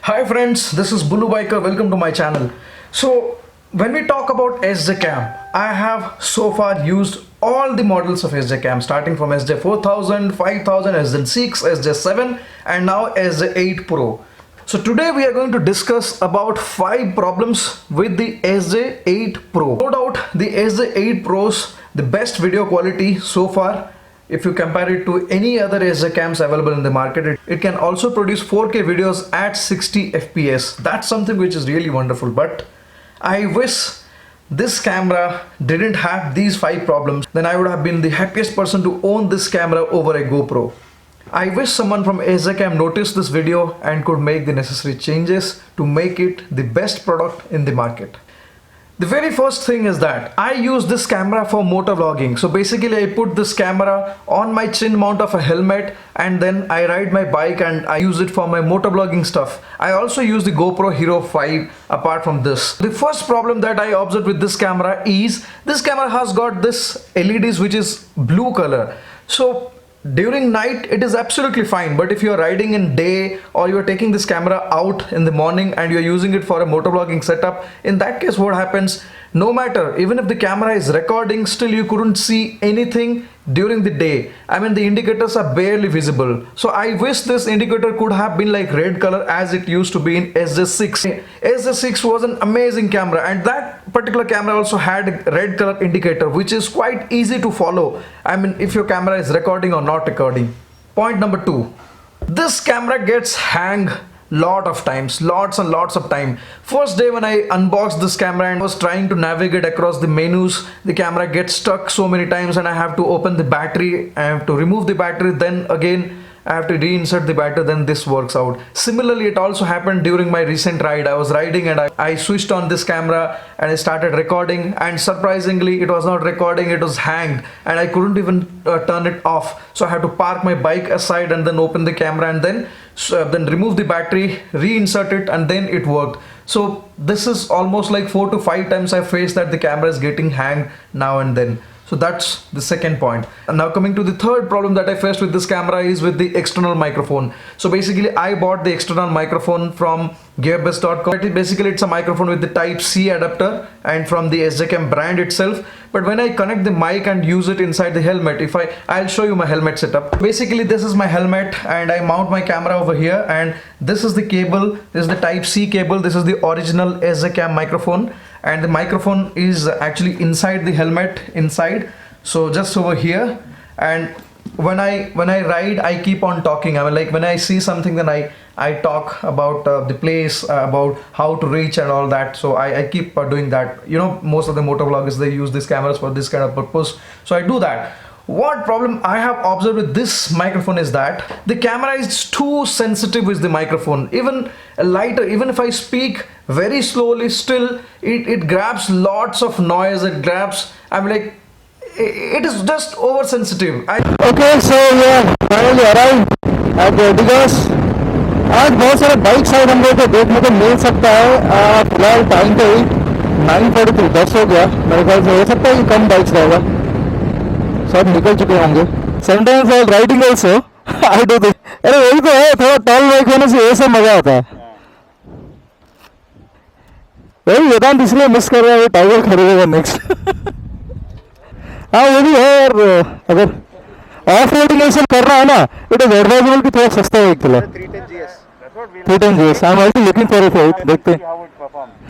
Hi friends, this is Bulu Biker. Welcome to my channel. So when we talk about SJCAM, I have so far used all the models of SJCAM starting from SJ4000, 5000, SJ6, SJ7 and now SJ8 Pro. So today we are going to discuss about 5 problems with the SJ8 Pro. No doubt the SJ8 Pro's the best video quality so far. If you compare it to any other SJCAMs available in the market, it can also produce 4K videos at 60 FPS. That's something which is really wonderful. But I wish this camera didn't have these 5 problems. Then I would have been the happiest person to own this camera over a GoPro. I wish someone from SJCAM noticed this video and could make the necessary changes to make it the best product in the market. The very first thing is that I use this camera for motovlogging. So basically I put this camera on my chin mount of a helmet and then I ride my bike and I use it for my motovlogging stuff. I also use the GoPro Hero 5 apart from this. The first problem that I observed with this camera is this camera has got this LEDs which is blue color. So during night it is absolutely fine, but if you are riding in day or you are taking this camera out in the morning and you are using it for a motovlogging setup, in that case what happens, no matter even if the camera is recording, still you couldn't see anything during the day. I mean the indicators are barely visible. So I wish this indicator could have been like red color as it used to be in SJ6. SJ6 was an amazing camera and that particular camera also had a red color indicator which is quite easy to follow. I mean if your camera is recording or not recording. Point number 2. This camera gets hang lot of times, lots and lots of time. First day when I unboxed this camera and was trying to navigate across the menus, the camera gets stuck so many times and I have to open the battery, I have to remove the battery, then again I have to reinsert the battery, then this works out. Similarly, it also happened during my recent ride. I was riding and I switched on this camera and I started recording, and surprisingly it was not recording, it was hanged and I couldn't even turn it off. So I had to park my bike aside and then open the camera and then remove the battery, reinsert it, and then it worked. So this is almost like 4 to 5 times I faced that the camera is getting hanged now and then. So that's the second point. And now coming to the third problem that I faced with this camera is with the external microphone. So basically I bought the external microphone from gearbest.com. Basically it's a microphone with the type C adapter and from the SJCAM brand itself. But when I connect the mic and use it inside the helmet, I'll show you my helmet setup. Basically this is my helmet and I mount my camera over here, and this is the cable, this is the type C cable, this is the original SJCAM microphone, and the microphone is actually inside the helmet inside, so just over here. And when I ride I keep on talking. I mean like when I see something then I talk about the place, about how to reach and all that. So I keep doing that. You know, most of the motovloggers, they use these cameras for this kind of purpose, so I do that. What problem I have observed with this microphone is that the camera is too sensitive with the microphone. Even lighter, even if I speak very slowly, still it grabs lots of noise. It grabs, I'm like, it is just oversensitive. Okay, so we have finally arrived at the Digos. आज बहुत सारे bike side हम लोग को देखने को मिल सकता है. फिलहाल टाइम तो 9:43 10 हो गया. मेरे ख्याल से हो सकता है कि कम बाइक्स रहेगा, सब निकल चुके होंगे. Sometimes while riding also I do this. अरे वही तो है, थोड़ा टॉल बाइक होने से ये सब मजा आता है. वही वेदांत इसलिए मिस कर रहा है, टाइगर खरीदेगा नेक्स्ट. हाँ वो भी है यार. अगर ऑफ रोडिंग ऐसा करना है ना, इट इज एडवाइजेबल कि थोड़ा सस्ता बाइक चला. 310GS. I'm also looking for it. देखते हैं.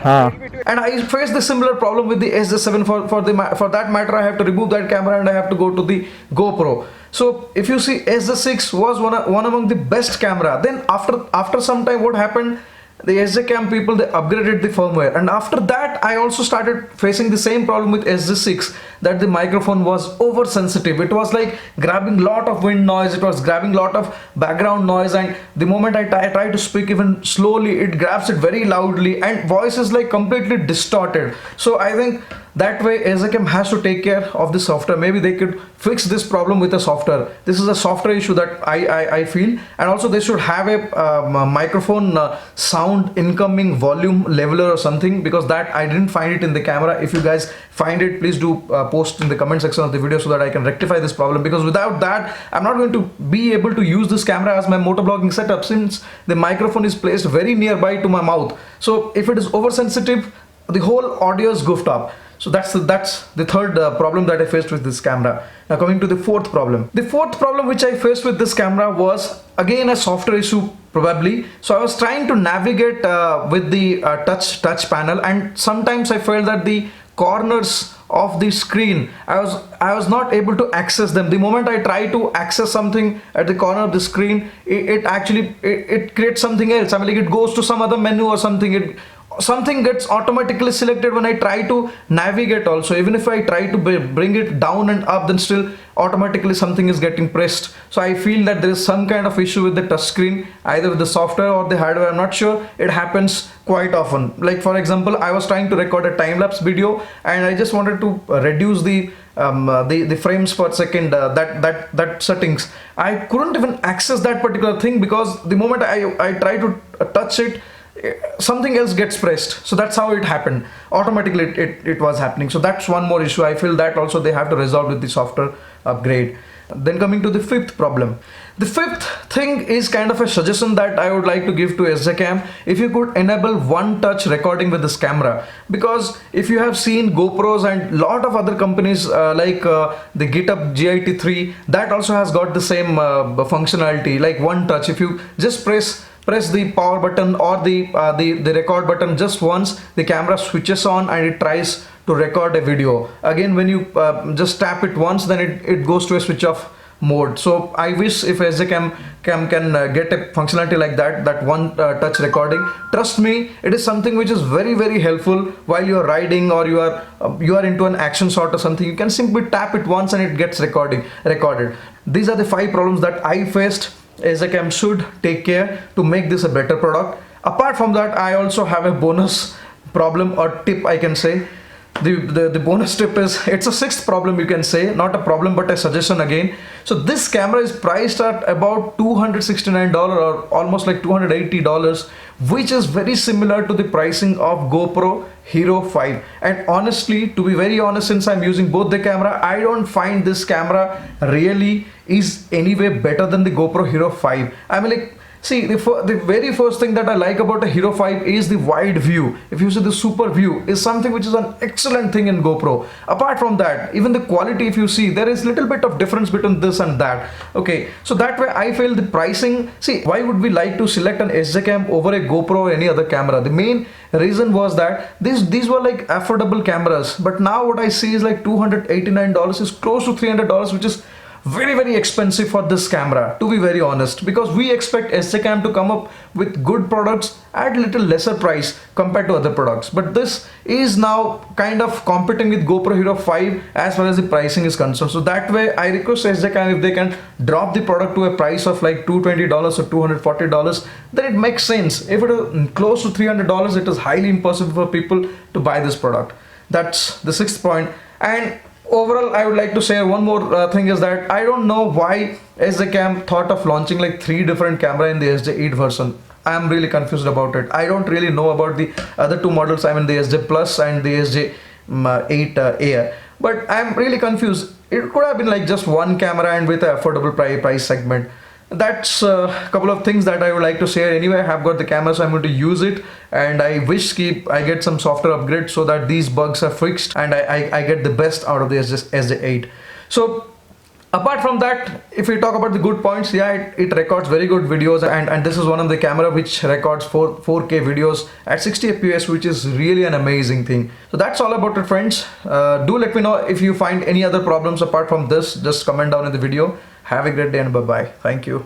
हाँ. And I faced the similar problem with the SJ7. For that matter, I have to remove that camera and I have to go to the GoPro. So if you see, SJ6 was one among the best camera. Then after some time, what happened? The SJCAM people, they upgraded the firmware, and after that I also started facing the same problem with SJ6, that the microphone was oversensitive. It was like grabbing lot of wind noise, it was grabbing lot of background noise, and the moment I try to speak even slowly, it grabs it very loudly and voice is like completely distorted. So I think that way SJCAM has to take care of the software. Maybe they could fix this problem with a software. This is a software issue that I feel. And also they should have a microphone sound incoming volume leveler or something, because that I didn't find it in the camera. If you guys find it, please do post in the comment section of the video so that I can rectify this problem, because without that I'm not going to be able to use this camera as my motovlogging setup, since the microphone is placed very nearby to my mouth. So if it is oversensitive, the whole audio is goofed up. So that's the third problem that I faced with this camera. Now coming to the fourth problem. The fourth problem which I faced with this camera was again a software issue probably. So I was trying to navigate with the touch panel, and sometimes I felt that the corners of the screen, I was not able to access them. The moment I try to access something at the corner of the screen, it actually creates something else. I mean, like, it goes to some other menu or something. Something gets automatically selected when I try to navigate also. Even if I try to bring it down and up, then still automatically something is getting pressed. So I feel that there is some kind of issue with the touch screen, either with the software or the hardware. I'm not sure. It happens quite often. Like for example, I was trying to record a time-lapse video and I just wanted to reduce the frames per second, that settings. I couldn't even access that particular thing, because the moment I try to touch it, something else gets pressed. So that's how it happened. Automatically it was happening. So that's one more issue. I feel that also they have to resolve with the software upgrade. Then coming to the fifth problem. The fifth thing is kind of a suggestion that I would like to give to SJCAM. If you could enable one touch recording with this camera, because if you have seen GoPros and lot of other companies like the GitHub G83, that also has got the same functionality, like one touch. If you just press the power button or the record button just once, the camera switches on and it tries to record a video. Again, when you just tap it once, then it goes to a switch off mode. So I wish if SJCAM can get a functionality like that one touch recording. Trust me, it is something which is very, very helpful while you are riding or you are into an action shot or something. You can simply tap it once and it gets recorded. These are the 5 problems that I faced. SJCAM should take care to make this a better product. Apart from that, I also have a bonus problem or tip, I can say. The bonus tip is, it's a 6th problem, you can say, not a problem but a suggestion again. So this camera is priced at about $269 or almost like $280, which is very similar to the pricing of GoPro Hero 5. And honestly, to be very honest, since I'm using both the camera, I don't find this camera really is anyway better than the GoPro Hero 5. I mean, like, see, the very first thing that I like about a Hero 5 is the wide view. If you see, the super view is something which is an excellent thing in GoPro. Apart from that, even the quality, if you see, there is little bit of difference between this and that. Okay, so that way I feel the pricing. See, why would we like to select an SJCAM over a GoPro or any other camera? The main reason was that these were like affordable cameras, but now what I see is like $289 is close to $300, which is very, very expensive for this camera, to be very honest, because we expect SJCAM to come up with good products at little lesser price compared to other products. But this is now kind of competing with GoPro Hero 5 as far as the pricing is concerned. So that way I request SJCAM, if they can drop the product to a price of like $220 or $240, then it makes sense. If it is close to $300, it is highly impossible for people to buy this product. That's the 6th point. And overall, I would like to say one more thing is that I don't know why SJCAM thought of launching like 3 different camera in the SJ8 version. I am really confused about it. I don't really know about the other 2 models. I mean the SJ Plus and the SJ8 Air. But I am really confused. It could have been like just one camera and with an affordable price segment. That's a couple of things that I would like to share. Anyway, I have got the camera, so I'm going to use it, and I wish I get some software upgrade so that these bugs are fixed and I get the best out of the SJ8. So apart from that, if we talk about the good points, yeah, it records very good videos, and this is one of the camera which records 4K videos at 60 fps, which is really an amazing thing. So that's all about it, friends. Do let me know if you find any other problems apart from this. Just comment down in the video. Have a great day and bye bye. Thank you.